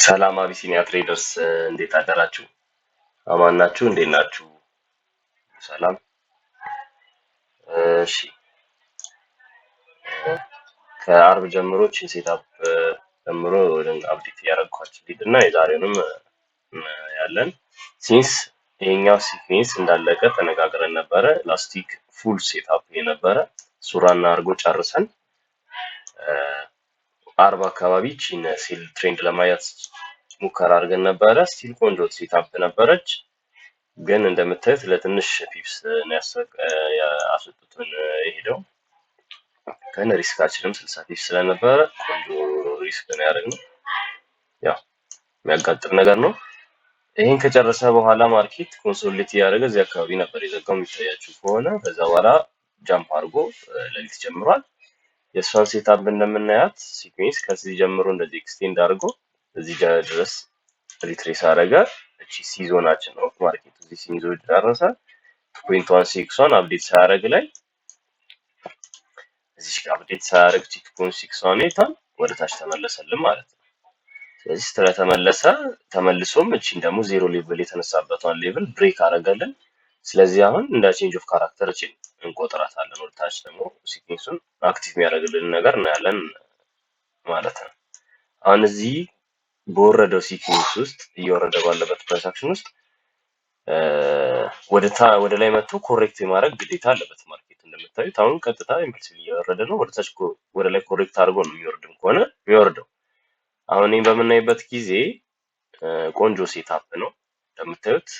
ሰላም አቢሲኒያ ትሬደርስ እንዴት አደራችሁ? አማን ናችሁ? እንዴት ናችሁ? ሰላም። እሺ ከአርብ ጀምሮ ቺን ሴትአፕ ጀምሮ አፕዴት ያደረኳችሁ ሊድና የዛሬውንም ያለን ሲንስ ይሄኛው ሲኩዌንስ እንዳለቀ ተነጋግረን ነበረ። ላስቲክ ፉል ሴትአፕ የነበረ ሱራና አርጎ ጨርሰን አርብ አካባቢ ቺን ሴል ትሬንድ ለማየት ሙከራ አድርገን ነበረ። ስቲል ቆንጆ ሴትአፕ ነበረች፣ ግን እንደምታዩት ለትንሽ ፒፕስ ነው ያስወጡትን የሄደው። ከነ ሪስካችንም 60 ፒፕስ ስለነበረ ቆንጆ ሪስክ ነው ያደረግነው። ያው የሚያጋጥም ነገር ነው። ይሄን ከጨረሰ በኋላ ማርኬት ኮንሶሊዴት ያደረገ እዚህ አካባቢ ነበር የዘጋው የሚታያችሁ ከሆነ። ከዛ በኋላ ጃምፕ አድርጎ ሌሊት ጀምሯል። የእሷን ሴትአፕ እንደምናያት ሲኩዌንስ ከዚህ ጀምሮ እንደዚህ ኤክስቴንድ አድርጎ እዚህ ድረስ ሪትሬስ አደረገ። እቺ ሲዞናችን ነው ማርኬት እዚህ ሲዞ ደረሰ። 2.16 አፕዴት ሳያደርግ ላይ እዚህ ጋር አፕዴት ሳያደርግ 2.61 ኔታን ወደ ታች ተመለሰልን ማለት ነው። ስለዚህ ስለተመለሰ ተመልሶም እቺን ደግሞ ዜሮ ሌቭል የተነሳበቷን ሌቭል ብሬክ አደረገልን። ስለዚህ አሁን እንደ ቼንጅ ኦፍ ካራክተር እቺን እንቆጥራታለን። ወደ ታች ደግሞ ሲኩዌንሱን አክቲቭ የሚያደርግልን ነገር እናያለን ማለት ነው። አሁን እዚህ በወረደው ሲኩዌንስ ውስጥ እየወረደ ባለበት ትራንዛክሽን ውስጥ ወደ ላይ መጥቶ ኮሬክት የማድረግ ግዴታ አለበት ማርኬት። እንደምታዩት አሁን ቀጥታ ኢምፕሊሲትሊ እየወረደ ነው። ወደ ታች ወደ ላይ ኮሬክት አድርጎ ነው የሚወርድም ከሆነ የሚወርደው። አሁን ይሄን በምናይበት ጊዜ ቆንጆ ሴትአፕ ነው እንደምታዩት።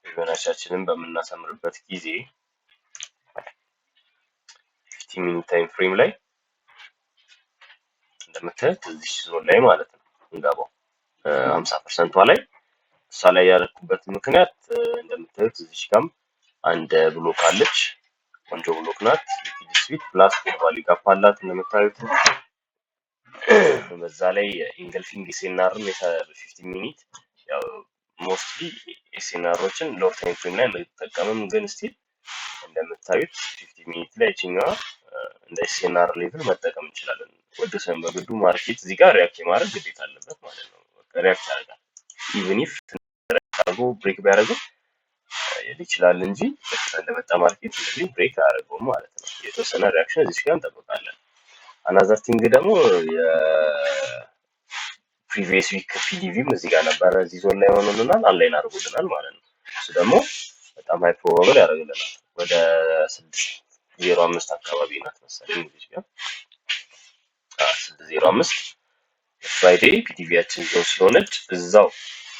ፊቦናቻችንን በምናሰምርበት ጊዜ 15 ሚኒት ታይም ፍሬም ላይ እንደምታዩት እዚህ ዞን ላይ ማለት ነው እንገባው 50% ላይ እሷ ላይ ያደረኩበት ምክንያት እንደምታዩት እዚህ ጋርም አንድ ብሎክ አለች። ቆንጆ ብሎክ ናት። ሊኩዊድ ስዊት ፕላስ ቫሊ ጋፕ አላት እንደምታዩት። በዛ ላይ ኢንገልፊንግ ኤስኤንአርም የ15 ሚኒት ያው ሞስትሊ ኤስኤንአሮችን ሎር ታይም ፍሬም ላይ እንጠቀምም፣ ግን ስቲል እንደምታዩት 15 ሚኒት ላይ እቺኛዋ እንደ ኤስኤንአር ሌቭል መጠቀም እንችላለን። ወደ ሰን በግዱ ማርኬት እዚህ ጋር ሪአክት ማድረግ ግዴታ አለበት ማለት ነው። ሪአክት ያደርጋል ኢቭን ኢፍ አርጎ ብሬክ ቢያደርግም ይችላል እንጂ እንደመጣ ማርኬት እንደዚህ ብሬክ አያደርገውም ማለት ነው። የተወሰነ ሪአክሽን እዚህ ጋር እንጠብቃለን። አናዘር ቲንግ ደግሞ የፕሪቪየስ ዊክ ፒዲቪም እዚህ ጋር ነበረ እዚህ ዞን ላይ ሆኖልናል፣ አንላይን አድርጎልናል ማለት ነው። እሱ ደግሞ በጣም ሃይ ፕሮባብል ያደርግልናል። ወደ 6.05 አካባቢ ናት መሰለኝ እዚህ ጋር 6.05 ፍራይዴ ፒዲቪያችን ዞን ስለሆነች እዛው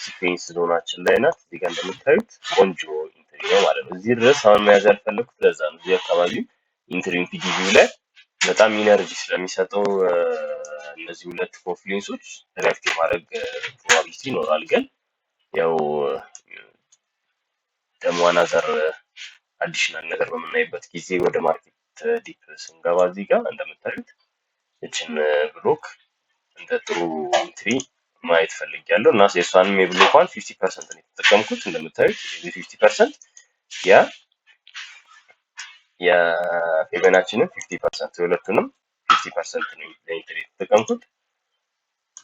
ሲኩዌንስ ዞናችን ላይ ናት። እዚህ ጋር እንደምታዩት ቆንጆ ኢንትሪ ነው ማለት ነው። እዚህ ድረስ አሁን መያዝ ያልፈለኩት ለዛ ነው። እዚህ አካባቢ ኢንትሪን ፒዲቪው ላይ በጣም ኢነርጂ ስለሚሰጠው እነዚህ ሁለት ኮንፍሉዌንሶች ሪአክት የማድረግ ፕሮባቢሊቲ ይኖራል። ግን ያው ደግሞ አናዘር አዲሽናል ነገር በምናይበት ጊዜ ወደ ማርኬት ዲፕ ስንገባ እዚህ ጋር እንደምታዩት እችን ብሎክ እንደ ጥሩ ኢንትሪ ማየት ፈልጊያለሁ እና የሷንም የብሎኳን 50% ነው የተጠቀምኩት። እንደምታዩት 50% የፌቨናችንን 50% የሁለቱንም 50% ነው ኢንትሪ የተጠቀምኩት።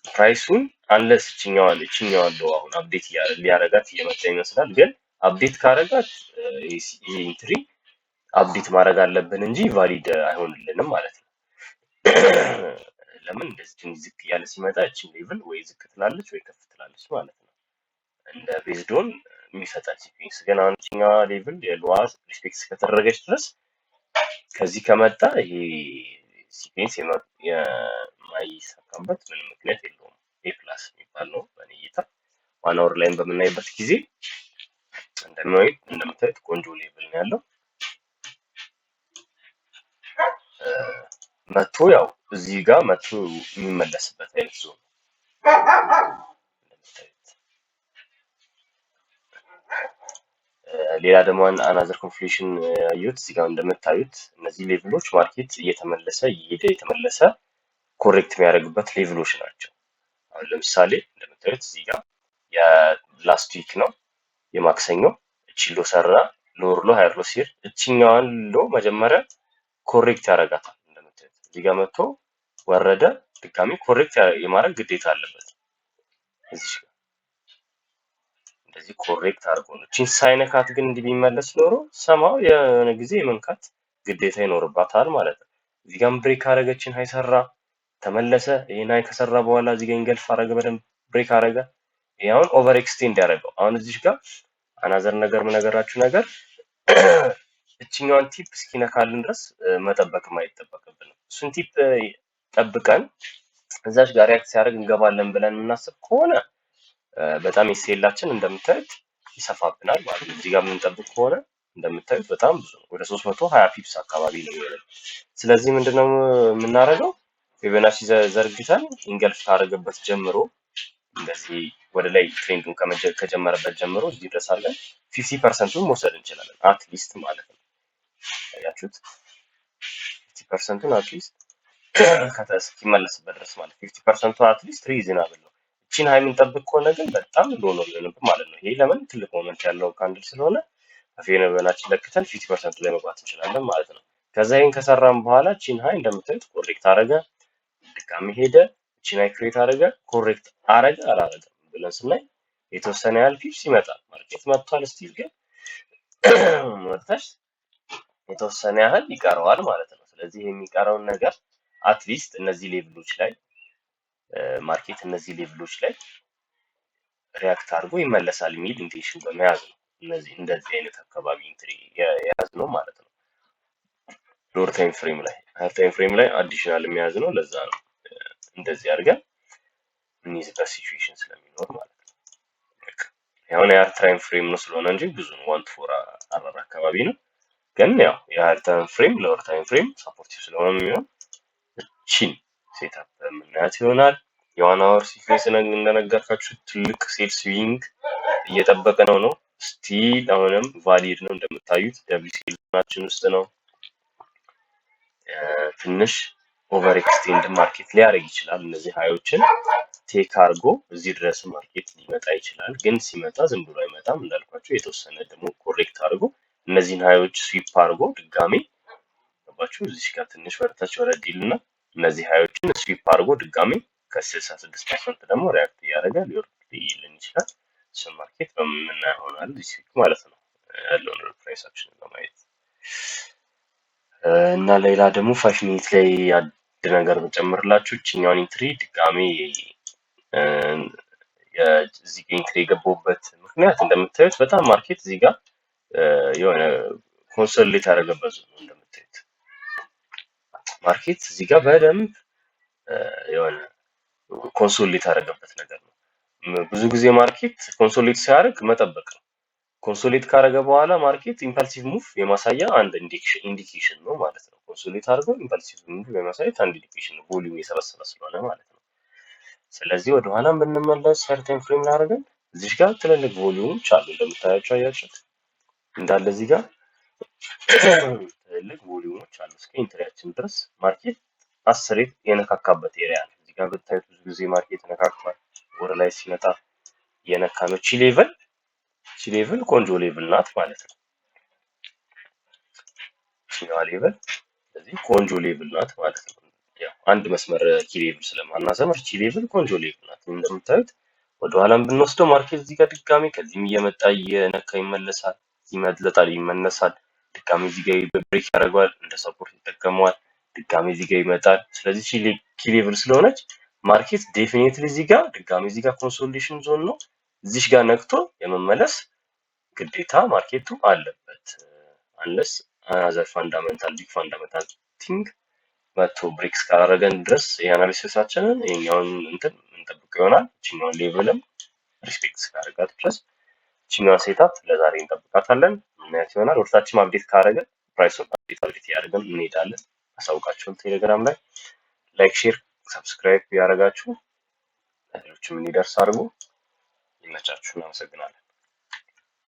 ፕራይሱን አንለስ እችኛዋን አሁን አፕዴት ሊያረጋት እየመጣ ይመስላል። ግን አፕዴት ካረጋት ይሄ ኢንትሪ አፕዴት ማድረግ አለብን እንጂ ቫሊድ አይሆንልንም ማለት ነው። ለምን እንደዚህ ዝቅ ያለ ሲመጣ እቺን ሌቭል ወይ ዝቅ ትላለች ወይ ከፍ ትላለች ማለት ነው። እንደ ቤዝዶን የሚሰጣት ሲኩዌንስ ግን አሁን እቺኛዋ ሌቭል የሎዋ ሪስፔክት ከተደረገች ድረስ ከዚህ ከመጣ ይሄ ሲኩዌንስ የማይሳካበት ምንም ምክንያት የለውም። ኤ ፕላስ የሚባል ነው በእኔ እይታ። ዋን አወር ላይም በምናይበት ጊዜ እንደምታዩት ቆንጆ ሌቭል ነው ያለው። መቶ ያው እዚህ ጋር መቶ የሚመለስበት አይነት ዞን ሌላ ደግሞ አናዘር ኮንፍሌሽን ያዩት እዚህ ጋር እንደምታዩት እነዚህ ሌቭሎች ማርኬት እየተመለሰ የተመለሰ ኮሬክት የሚያደርግበት ሌቭሎች ናቸው። አሁን ለምሳሌ እንደምታዩት እዚህ ጋር የላስት ዊክ ነው የማክሰኞ እቺ ሎ ሰራ ሎር ሎ ሃይር ሎ ሲር እቺኛዋን ሎ መጀመሪያ ኮሬክት ያደርጋታል። እንደምታዩት እዚህ ጋር መጥቶ ወረደ ድጋሚ ኮሬክት የማድረግ ግዴታ አለበት። እዚህ ጋር እንደዚህ ኮሬክት አድርጎ ነው። እቺን ሳይነካት ግን እንዲህ ቢመለስ ኖሮ ሰማው የሆነ ጊዜ የመንካት ግዴታ ይኖርባታል ማለት ነው። እዚህ ጋርም ብሬክ አረገችን፣ ሃይ ሰራ፣ ተመለሰ። ይሄን ሃይ ከሰራ በኋላ እዚህ ጋር ኢንገልፍ አረገ፣ በደንብ ብሬክ አረገ። ይሄ አሁን ኦቨር ኤክስቴንድ ያደረገው። አሁን እዚህ ጋር አናዘር ነገር ምነገራችሁ ነገር እችኛዋን ቲፕ እስኪነካልን ድረስ መጠበቅ አይጠበቅብንም። እሱን ቲፕ ጠብቀን እዛች ጋር ሪያክት ሲያደርግ እንገባለን ብለን የምናስብ ከሆነ በጣም ኤስኤላችን እንደምታዩት ይሰፋብናል ማለት ነው። እዚህ ጋር የምንጠብቅ ከሆነ እንደምታዩት በጣም ብዙ ነው፣ ወደ 320 ፒፕስ አካባቢ ነው የሚሆነው። ስለዚህ ምንድነው የምናደርገው? ፊቦናቺ ዘርግተን ኢንገልፍ ካደረገበት ጀምሮ እንደዚህ ወደ ላይ ትሬንዱን ከጀመረበት ጀምሮ እዚህ ድረስ አድርገን 50%ን መውሰድ እንችላለን አትሊስት ማለት ነው። ያያችሁት 50%ን አትሊስት እስኪመለስበት ድረስ ማለት 50%ቱ አትሊስት ሪዝናብል ነው። እቺን ሃይ የምንጠብቅ ከሆነ ግን በጣም ሎ ነው የሚሆንብን ማለት ነው። ይሄ ለምን ትልቅ ሞመንት ያለው ካንድል ስለሆነ ፊቦናቺን ለክተን 50% ላይ መግባት እንችላለን ማለት ነው። ከዛ ይሄን ከሰራን በኋላ እቺን ሃይ እንደምታዩት ኮሬክት አረገ፣ ድጋሚ ሄደ፣ እቺን ሃይ ክሬት አረገ፣ ኮሬክት አረገ አላረገም ብለን ስናይ የተወሰነ ያህል ፒፕስ ይመጣል። ማርኬት መጥቷል። ስቲል ግን ወጥተሽ የተወሰነ ያህል ይቀረዋል ማለት ነው። ስለዚህ የሚቀረውን ነገር አትሊስት እነዚህ ሌቭሎች ላይ ማርኬት እነዚህ ሌቭሎች ላይ ሪያክት አድርጎ ይመለሳል የሚል ኢንቴንሽን በመያዝ ነው እነዚህ እንደዚህ አይነት አካባቢ ኢንትሪ የያዝ ነው ማለት ነው። ሎወር ታይም ፍሬም ላይ ሃየር ታይም ፍሬም ላይ አዲሽናል የሚያዝ ነው። ለዛ ነው እንደዚህ አድርገን እንይዝበት ሲቹዌሽን ስለሚኖር ማለት ነው። ያው የሃየር ታይም ፍሬም ነው ስለሆነ እንጂ ብዙ ነው 1 to 4 አራር አካባቢ ነው። ግን ያው የሃየር ታይም ፍሬም ሎወር ታይም ፍሬም ሰፖርቲቭ ስለሆነ የሚሆን እቺን ሴትአፕ የምናያት ይሆናል። የዋን አወር ሲኩዌንስ እንደነገርኳችሁ ትልቅ ሴል ስዊንግ እየጠበቀ ነው። ስቲል አሁንም ቫሊድ ነው እንደምታዩት ደብል ሴላችን ውስጥ ነው። ትንሽ ኦቨር ኤክስቴንድ ማርኬት ሊያደርግ ይችላል። እነዚህ ሃዮችን ቴክ አድርጎ እዚህ ድረስ ማርኬት ሊመጣ ይችላል። ግን ሲመጣ ዝም ብሎ አይመጣም። እንዳልኳቸው የተወሰነ ደግሞ ኮሬክት አድርጎ እነዚህን ሃዮች ስዊፕ አድርጎ ድጋሜ ገባችሁ እዚህ ጋር ትንሽ ወደታች ወረድ ይልና እነዚህ ሃዮችን ስዊፕ አድርጎ ድጋሜ ከ66% ደግሞ ሪያክት እያደረገ ሊወርድ ይልን ይችላል። እሱን ማርኬት በምናየው ይሆናል ዲስ ዊክ ማለት ነው ያለውን ፕራይስ አክሽን ለማየት እና ሌላ ደግሞ 5 ሚኒት ላይ አንድ ነገር መጨመርላችሁ እችኛውን ኢንትሪ ድጋሜ እዚህ ጋር ኢንትሪ የገባሁበት ምክንያት እንደምታዩት በጣም ማርኬት እዚህ ጋር የሆነ ኮንሶሊዴት ያደረገበት ነው። እንደምታዩት ማርኬት እዚህ ጋር በደንብ የሆነ ኮንሶሊዴት ያደረገበት ነገር ነው። ብዙ ጊዜ ማርኬት ኮንሶሊዴት ሲያደርግ መጠበቅ ነው። ኮንሶሊዴት ካደረገ በኋላ ማርኬት ኢምፐልሲቭ ሙቭ የማሳያ አንድ ኢንዲኬሽን ነው ማለት ነው። ኮንሶሊዴት አድርጎ ኢምፐልሲቭ ሙቭ የማሳየት አንድ ኢንዲኬሽን ነው፣ ቮሊዩም የሰበሰበ ስለሆነ ማለት ነው። ስለዚህ ወደ ኋላ ብንመለስ ሰርተን ፍሬም ላደርገን እዚህ ጋር ትልልቅ ቮሊዩሞች አሉ እንደምታያቸው አያችሁት እንዳለ እዚህ ጋር ትልልቅ ቮሊዩሞች አሉ እስከ ኢንትሪያችን ድረስ ማርኬት አስሬ የነካካበት ኤሪያ ነው። እዚህ ጋር ብታዩት ብዙ ጊዜ ማርኬት ነካክቷል። ወደ ላይ ሲመጣ የነካ ነው። ቺ ሌቭል ቆንጆ ሌቭል ናት ማለት ነው። ቺኛዋ ሌቭል ስለዚህ ቆንጆ ሌቭል ናት ማለት ነው። ያው አንድ መስመር ኪ ሌቭል ስለማናሰምር ቺ ሌቭል ቆንጆ ሌቭል ናት። እንደምታዩት ወደ ኋላም ብንወስደው ማርኬት እዚህ ጋር ድጋሚ ከዚህም እየመጣ እየነካ ይመለሳል፣ ይመለጣል፣ ይመነሳል። ድጋሚ እዚህ ጋር ብሬክ ያደርገዋል፣ እንደ ሰፖርት ይጠቀመዋል። ድጋሚ እዚህ ጋር ይመጣል። ስለዚህ ኪ ሌቭል ስለሆነች ማርኬት ዴፊኒትሊ እዚህ ጋር ድጋሚ እዚህ ጋር ኮንሶሊዴሽን ዞን ነው። እዚህ ጋር ነክቶ የመመለስ ግዴታ ማርኬቱ አለበት። አንለስ አናዘር ፋንዳሜንታል ቢግ ፋንዳሜንታል ቲንግ መቶ ብሬክስ ካላደረገን ድረስ የአናሊሲሳችንን ይሄኛውን እንትን እንጠብቀው ይሆናል። እቺኛውን ሌቭልም ሪስፔክት ካደረጋት ድረስ እቺኛውን ሴታፕ ለዛሬ እንጠብቃታለን። ምክንያት ይሆናል ወርታችን አፕዴት ካደረገ ፕራይሱን አፕዴት ያደርገን እንሄዳለን። አሳውቃችሁን ቴሌግራም ላይ ላይክ፣ ሼር፣ ሰብስክራይብ ያደረጋችሁ ለሌሎችም እንዲደርስ አድርጉ። ይመቻችሁ። እናመሰግናለን።